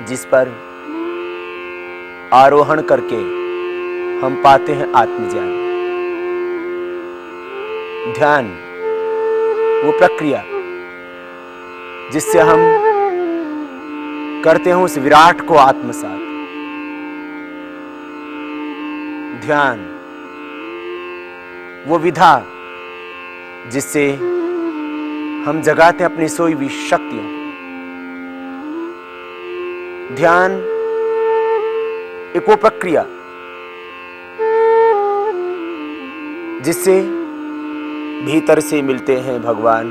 जिस पर आरोहण करके हम पाते हैं आत्मज्ञान। ध्यान वो प्रक्रिया जिससे हम करते हैं उस विराट को आत्मसात। ध्यान वो विधा जिससे हम जगाते हैं अपनी सोई हुई शक्तियों। ध्यान एक वो प्रक्रिया जिससे भीतर से मिलते हैं भगवान,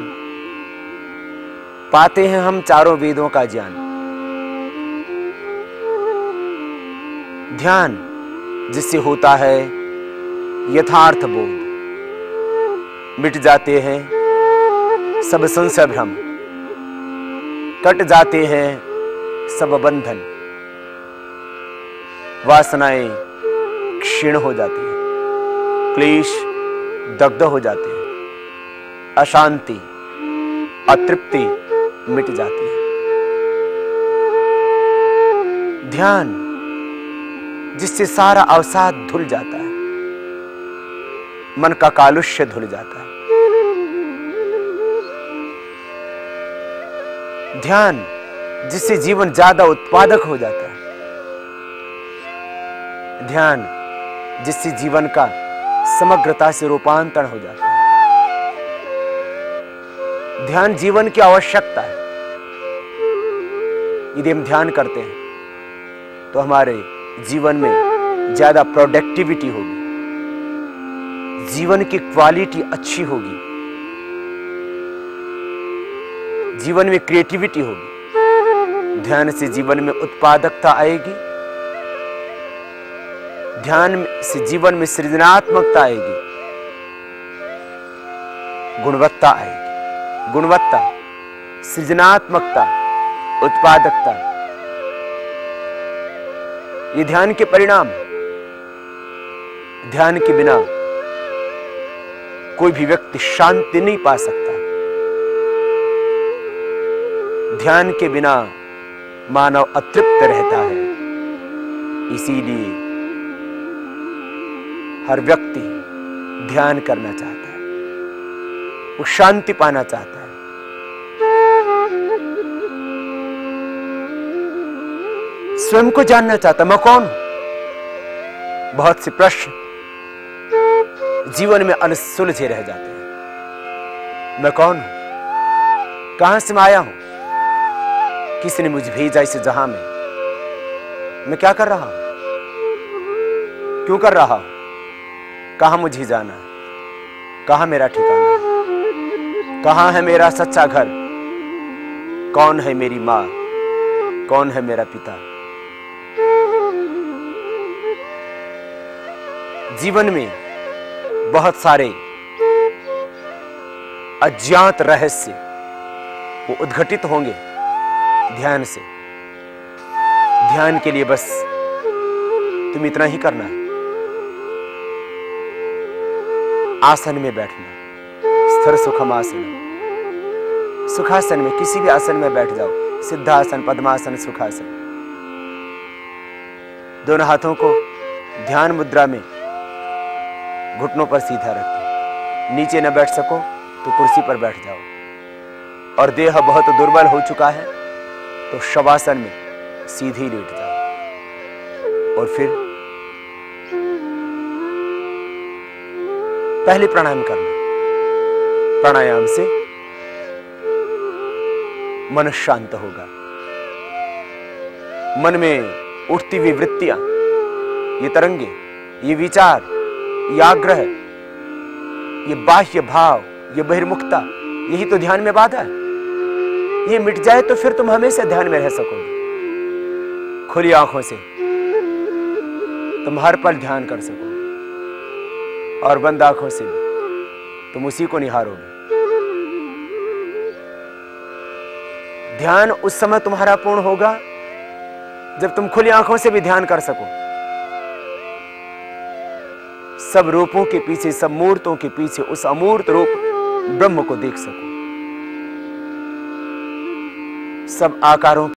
पाते हैं हम चारों वेदों का ज्ञान। ध्यान जिससे होता है यथार्थ बोध, मिट जाते हैं सब संशय भ्रम, कट जाते हैं सब बंधन, वासनाएं क्षीण हो जाती हैं, क्लेश दग्ध हो जाते हैं, अशांति अतृप्ति मिट जाती है। ध्यान जिससे सारा अवसाद धुल जाता है, मन का कालुष्य धुल जाता है। ध्यान जिससे जीवन ज्यादा उत्पादक हो जाता है। ध्यान जिससे जीवन का समग्रता से रूपांतरण हो जाता है। ध्यान जीवन की आवश्यकता है। यदि हम ध्यान करते हैं तो हमारे जीवन में ज्यादा प्रोडक्टिविटी होगी, जीवन की क्वालिटी अच्छी होगी, जीवन में क्रिएटिविटी होगी। ध्यान से जीवन में उत्पादकता आएगी, ध्यान से जीवन में सृजनात्मकता आएगी, गुणवत्ता आएगी। गुणवत्ता, सृजनात्मकता, उत्पादकता, ये ध्यान के परिणाम। ध्यान के बिना कोई भी व्यक्ति शांति नहीं पा सकता। ध्यान के बिना मानव अतृप्त रहता है। इसीलिए हर व्यक्ति ध्यान करना चाहता है, वो शांति पाना चाहता है। स्वयं को जानना चाहता, मैं कौन हूं। बहुत से प्रश्न जीवन में अनसुलझे रह जाते हैं। मैं कौन हूं, कहां से मैं आया हूं, किसने मुझे भेजा इस जहां में, मैं क्या कर रहा हूं, क्यों कर रहा हूं, कहां मुझे जाना है, कहां मेरा ठिकाना है, कहां है मेरा सच्चा घर, कौन है मेरी मां, कौन है मेरा पिता। जीवन में बहुत सारे अज्ञात रहस्य वो उद्घटित होंगे ध्यान से। ध्यान के लिए बस तुम इतना ही करना है, आसन में बैठना, स्थिर सुखम आसन। सुखासन में, किसी भी आसन में बैठ जाओ, सिद्धासन, पद्मासन, सुखासन। दोनों हाथों को ध्यान मुद्रा में घुटनों पर सीधा रखो। नीचे न बैठ सको तो कुर्सी पर बैठ जाओ, और देह बहुत दुर्बल हो चुका है तो शवासन में सीधे लेट जाओ। और फिर पहले प्राणायाम करना। प्राणायाम से मन शांत होगा। मन में उठती हुई वृत्तियां, ये तरंगे, ये विचार, ये आग्रह, ये बाह्य भाव, ये बहिर्मुखता, यही तो ध्यान में बाधा है। ये मिट जाए तो फिर तुम हमेशा ध्यान में रह सकोगे। खुली आंखों से तुम हर पल ध्यान कर सकोगे, और बंद आंखों से तुम उसी को निहारोगे। ध्यान उस समय तुम्हारा पूर्ण होगा जब तुम खुली आंखों से भी ध्यान कर सको। सब रूपों के पीछे, सब मूर्तों के पीछे उस अमूर्त रूप ब्रह्म को देख सको। सब आकारों